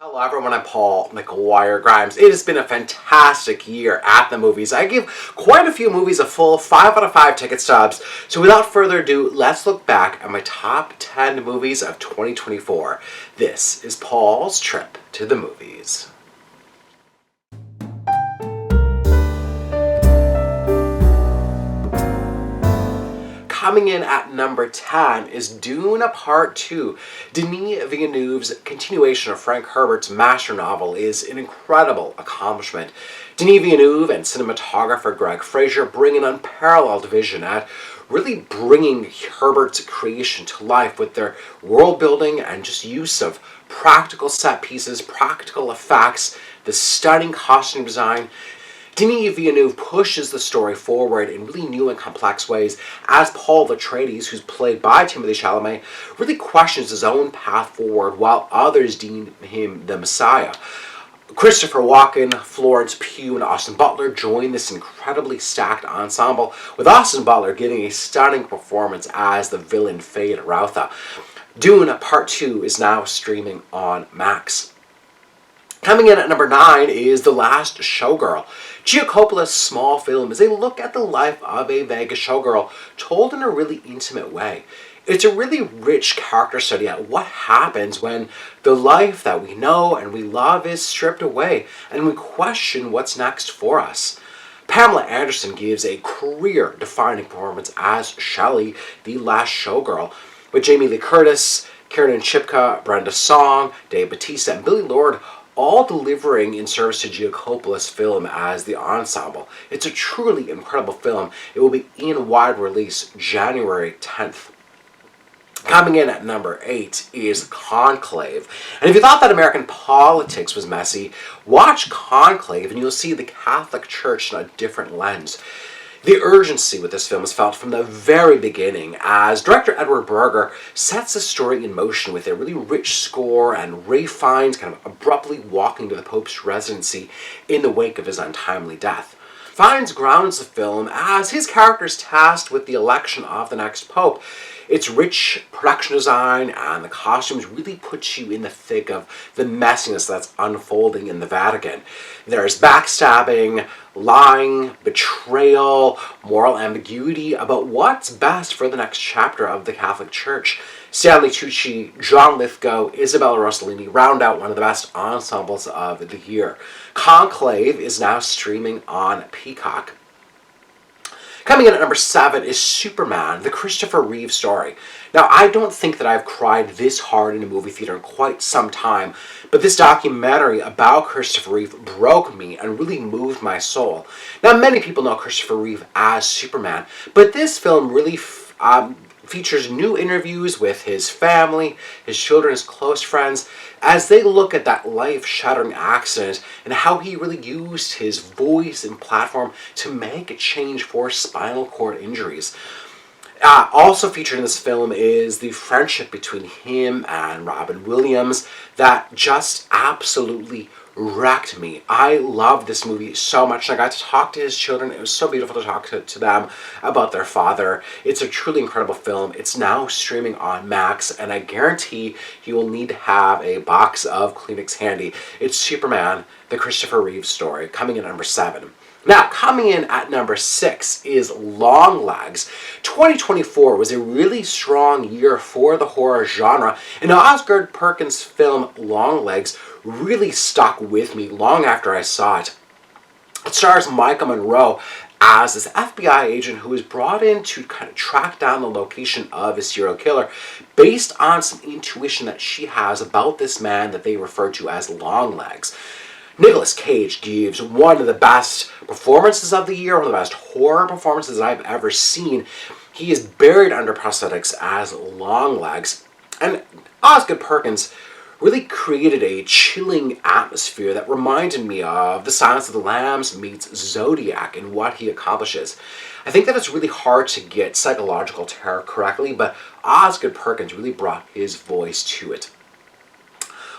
Hello everyone, I'm Paul McGuire Grimes. It has been a fantastic year at the movies. I give quite a few movies a full 5 out of 5 ticket stubs. So without further ado, let's look back at my top 10 movies of 2024. This is Paul's trip to the movies. Coming in at number 10 is Dune Part 2. Denis Villeneuve's continuation of Frank Herbert's master novel is an incredible accomplishment. Denis Villeneuve and cinematographer Greg Fraser bring an unparalleled vision at really bringing Herbert's creation to life with their world building and just use of practical set pieces, practical effects, the stunning costume design. Denis Villeneuve pushes the story forward in really new and complex ways as Paul Atreides, who's played by Timothée Chalamet, really questions his own path forward while others deem him the Messiah. Christopher Walken, Florence Pugh, and Austin Butler join this incredibly stacked ensemble, with Austin Butler giving a stunning performance as the villain Fade Rautha. Dune Part 2 is now streaming on Max. Coming in at number 9 is The Last Showgirl. Gia Coppola's small film is a look at the life of a Vegas showgirl told in a really intimate way. It's a really rich character study at what happens when the life that we know and we love is stripped away and we question what's next for us. Pamela Anderson gives a career-defining performance as Shelley, the last showgirl, with Jamie Lee Curtis, Kiernan Shipka, Brenda Song, Dave Bautista, and Billy Lord all delivering in service to Gia Coppola's film as the ensemble. It's a truly incredible film. It will be in wide release January 10th. Coming in at number 8 is Conclave. And if you thought that American politics was messy, watch Conclave and you'll see the Catholic Church in a different lens. The urgency with this film is felt from the very beginning as director Edward Berger sets the story in motion with a really rich score, and Ray Fiennes kind of abruptly walking to the Pope's residency in the wake of his untimely death. Fiennes grounds the film as his character is tasked with the election of the next Pope. Its rich production design and the costumes really put you in the thick of the messiness that's unfolding in the Vatican. There's backstabbing, lying, betrayal, moral ambiguity about what's best for the next chapter of the Catholic Church. Stanley Tucci, John Lithgow, Isabella Rossellini round out one of the best ensembles of the year. Conclave is now streaming on Peacock. Coming in at number 7 is Superman, the Christopher Reeve story. Now, I don't think that I've cried this hard in a movie theater in quite some time, but this documentary about Christopher Reeve broke me and really moved my soul. Now, many people know Christopher Reeve as Superman, but this film really features new interviews with his family, his children, his close friends, as they look at that life-shattering accident and how he really used his voice and platform to make a change for spinal cord injuries. Also featured in this film is the friendship between him and Robin Williams that just absolutely wrecked me. I loved this movie so much. I got to talk to his children. It was so beautiful to talk to them about their father. It's a truly incredible film. It's now streaming on Max, and I guarantee you will need to have a box of Kleenex handy. It's Superman, the Christopher Reeve story, coming in at number 7. Now, coming in at number 6 is Longlegs. 2024 was a really strong year for the horror genre, and Oscar Perkins' film Longlegs really stuck with me long after I saw it. It stars Micah Monroe as this FBI agent who is brought in to kind of track down the location of a serial killer based on some intuition that she has about this man that they refer to as Longlegs. Nicolas Cage gives one of the best performances of the year, one of the best horror performances I've ever seen. He is buried under prosthetics as Longlegs. And Osgood Perkins really created a chilling atmosphere that reminded me of The Silence of the Lambs meets Zodiac in what he accomplishes. I think that it's really hard to get psychological terror correctly, but Osgood Perkins really brought his voice to it.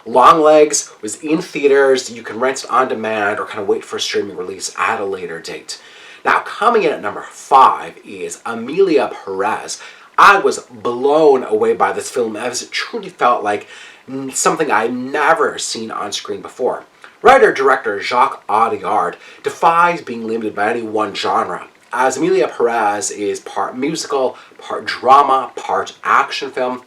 Longlegs was in theaters. You can rent it on demand or kind of wait for a streaming release at a later date. Now, coming in at number 5 is Amelia Perez. I was blown away by this film as it truly felt like something I've never seen on screen before. Writer-director Jacques Audiard defies being limited by any one genre, as Amelia Perez is part musical, part drama, part action film.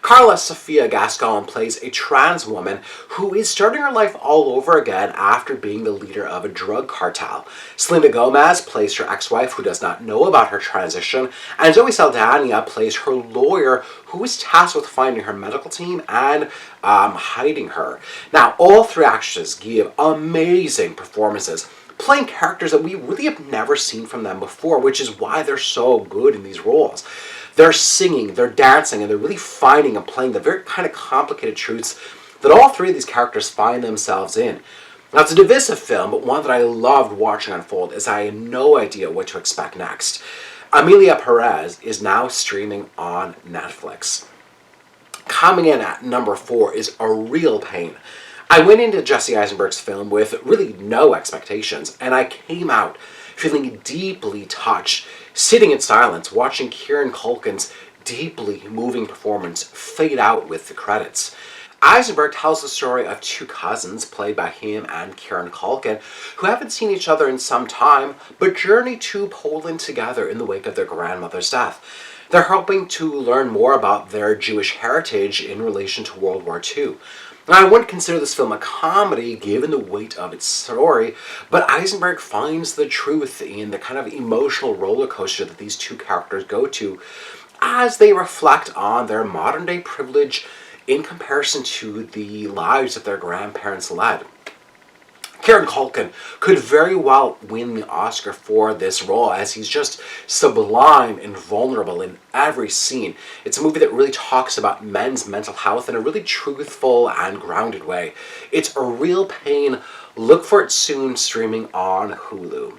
Carla Sofia Gascon plays a trans woman who is starting her life all over again after being the leader of a drug cartel. Selena Gomez plays her ex-wife who does not know about her transition, and Zoe Saldana plays her lawyer who is tasked with finding her medical team and hiding her. Now, all three actresses give amazing performances, playing characters that we really have never seen from them before, which is why they're so good in these roles. They're singing, they're dancing, and they're really finding and playing the very kind of complicated truths that all three of these characters find themselves in. Now, it's a divisive film, but one that I loved watching unfold as I had no idea what to expect next. Amelia Perez is now streaming on Netflix. Coming in at number 4 is A Real Pain. I went into Jesse Eisenberg's film with really no expectations, and I came out feeling deeply touched, sitting in silence, watching Kieran Culkin's deeply moving performance fade out with the credits. Eisenberg tells the story of two cousins, played by him and Kieran Culkin, who haven't seen each other in some time, but journey to Poland together in the wake of their grandmother's death. They're hoping to learn more about their Jewish heritage in relation to World War II. Now, I wouldn't consider this film a comedy given the weight of its story, but Eisenberg finds the truth in the kind of emotional roller coaster that these two characters go to as they reflect on their modern day privilege in comparison to the lives that their grandparents led. Kieran Culkin could very well win the Oscar for this role, as he's just sublime and vulnerable in every scene. It's a movie that really talks about men's mental health in a really truthful and grounded way. It's A Real Pain. Look for it soon, streaming on Hulu.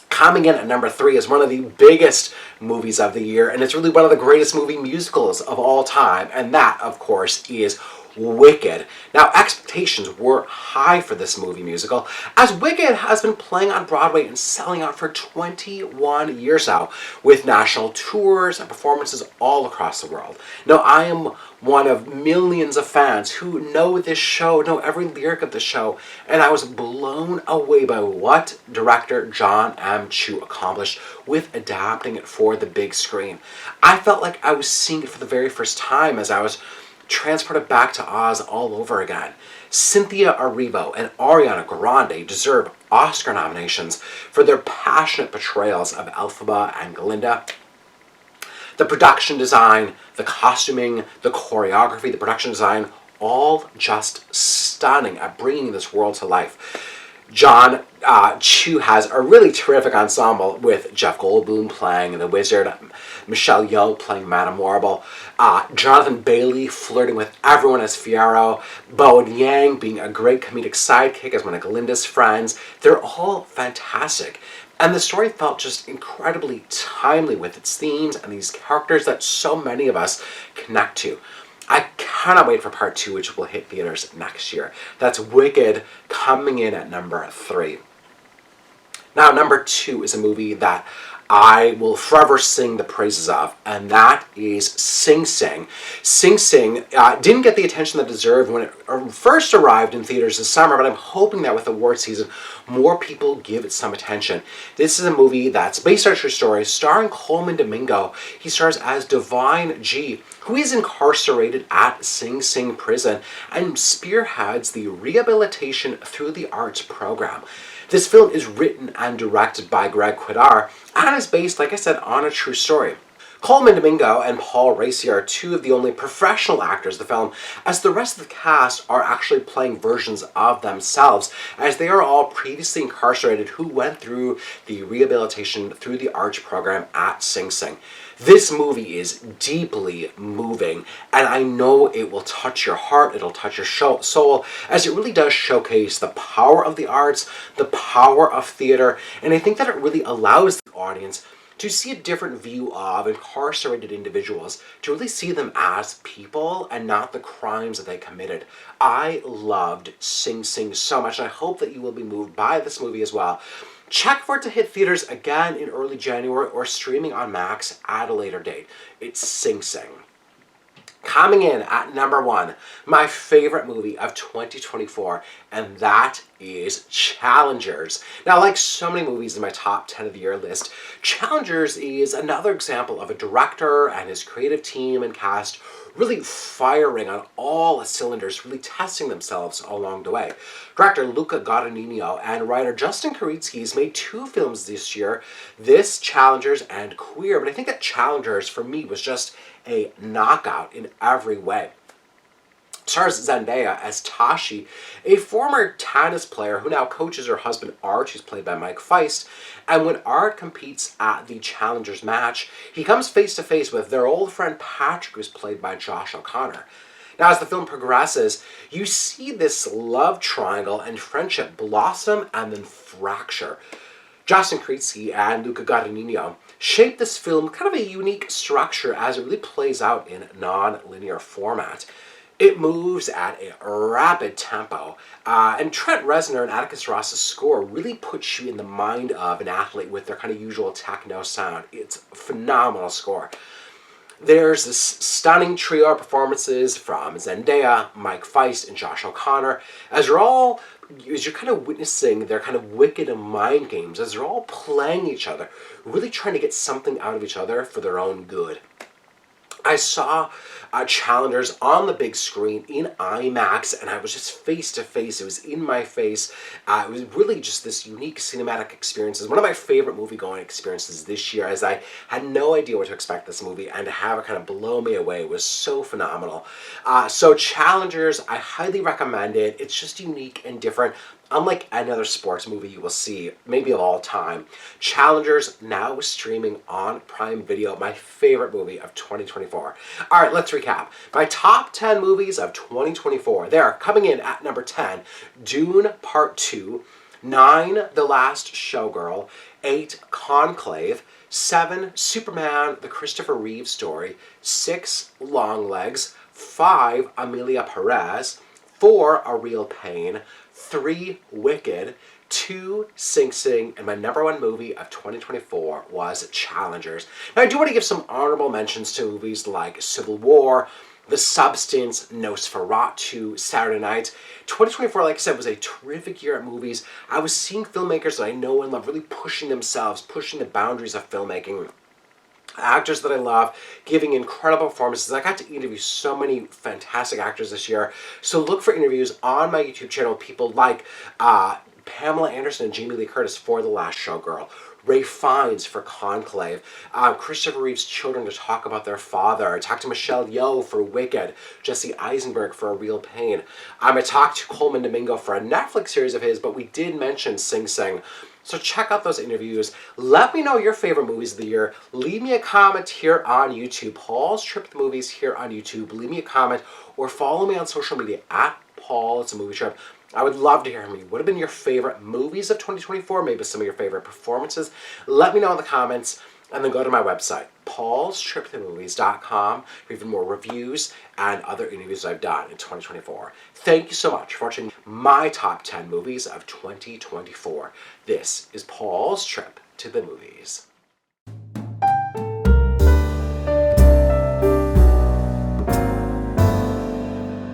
Coming in at number 3 is one of the biggest movies of the year, and it's really one of the greatest movie musicals of all time, and that, of course, is Wicked. Now, expectations were high for this movie musical, as Wicked has been playing on Broadway and selling out for 21 years now, with national tours and performances all across the world. Now, I am one of millions of fans who know this show, know every lyric of the show, and I was blown away by what director John M. Chu accomplished with adapting it for the big screen. I felt like I was seeing it for the very first time as I was transported back to Oz all over again. Cynthia Erivo and Ariana Grande deserve Oscar nominations for their passionate portrayals of Elphaba and Glinda. The production design, the costuming, the choreography, the production design, all just stunning at bringing this world to life. John Chu has a really terrific ensemble with Jeff Goldblum playing the Wizard, Michelle Yeoh playing Madame Marble, Jonathan Bailey flirting with everyone as Fiyero, Bowen Yang being a great comedic sidekick as one of Glinda's friends. They're all fantastic. And the story felt just incredibly timely with its themes and these characters that so many of us connect to. I cannot wait for part 2, which will hit theaters next year. That's Wicked, coming in at number 3. Now, number 2 is a movie that I will forever sing the praises of, and that is Sing Sing. Sing Sing didn't get the attention that it deserved when it first arrived in theaters this summer, but I'm hoping that with award season, more people give it some attention. This is a movie that's based on a true story, starring Coleman Domingo. He stars as Divine G, who is incarcerated at Sing Sing prison and spearheads the rehabilitation through the arts program. This film is written and directed by Greg Quidar and is based, like I said, on a true story. Coleman Domingo and Paul Raci are two of the only professional actors in the film, as the rest of the cast are actually playing versions of themselves, as they are all previously incarcerated who went through the rehabilitation through the arts program at Sing Sing. This movie is deeply moving, and I know it will touch your heart, it'll touch your soul, as it really does showcase the power of the arts, the power of theater, and I think that it really allows the audience to see a different view of incarcerated individuals, to really see them as people and not the crimes that they committed. I loved Sing Sing so much, and I hope that you will be moved by this movie as well. Check for it to hit theaters again in early January or streaming on Max at a later date. It's Sing Sing. Coming in at number 1, my favorite movie of 2024, and that is Challengers. Now, like so many movies in my top 10 of the year list, Challengers is another example of a director and his creative team and cast really firing on all cylinders, really testing themselves along the way. Director Luca Guadagnino and writer Justin Kuritsky has made 2 films this year, this Challengers and Queer, but I think that Challengers for me was just a knockout in every way. Stars Zendaya as Tashi, a former tennis player who now coaches her husband Art, who's played by Mike Feist. And when Art competes at the Challengers match, he comes face to face with their old friend Patrick, who's played by Josh O'Connor. Now, as the film progresses, you see this love triangle and friendship blossom and then fracture. Justin Kuritsky and Luca Guadagnino shaped this film kind of a unique structure as it really plays out in non-linear format. It moves at a rapid tempo, and Trent Reznor and Atticus Ross's score really puts you in the mind of an athlete with their kind of usual techno sound. It's a phenomenal score. There's this stunning trio of performances from Zendaya, Mike Feist, and Josh O'Connor, as you're kind of witnessing their kind of wicked mind games, as they're all playing each other, really trying to get something out of each other for their own good. I saw Challengers on the big screen in IMAX, and I was just face to face. It was in my face. It was really just this unique cinematic experience. It's one of my favorite movie-going experiences this year, as I had no idea what to expect this movie, and to have it kind of blow me away was so phenomenal. So Challengers, I highly recommend it. It's just unique and different. Unlike any other sports movie you will see, maybe of all time, Challengers now streaming on Prime Video, my favorite movie of 2024. All right, let's recap. My top 10 movies of 2024. They are coming in at number 10, Dune Part 2, 9, The Last Showgirl, 8, Conclave, 7, Superman, the Christopher Reeve story, 6, Longlegs, 5, Amelia Perez, 4, A Real Pain, 3, Wicked, 2, Sing Sing, and my number 1 movie of 2024 was Challengers. Now, I do want to give some honorable mentions to movies like Civil War, The Substance, Nosferatu, Saturday Night. 2024, like I said, was a terrific year at movies. I was seeing filmmakers that I know and love really pushing themselves, pushing the boundaries of filmmaking. Actors that I love, giving incredible performances. I got to interview so many fantastic actors this year. So look for interviews on my YouTube channel. People like Pamela Anderson and Jamie Lee Curtis for The Last Showgirl, Ray Fiennes for Conclave, Christopher Reeve's children to talk about their father. I talked to Michelle Yeoh for Wicked, Jesse Eisenberg for A Real Pain. I talked to Coleman Domingo for a Netflix series of his, but we did mention Sing Sing. So check out those interviews. Let me know your favorite movies of the year. Leave me a comment here on YouTube. Paul's Trip to Movies here on YouTube. Leave me a comment or follow me on social media at Paul It's a Movie Trip. I would love to hear from you. What have been your favorite movies of 2024? Maybe some of your favorite performances. Let me know in the comments. And then go to my website, paulstriptomovies.com, for even more reviews and other interviews I've done in 2024. Thank you so much for watching my top 10 movies of 2024. This is Paul's Trip to the Movies.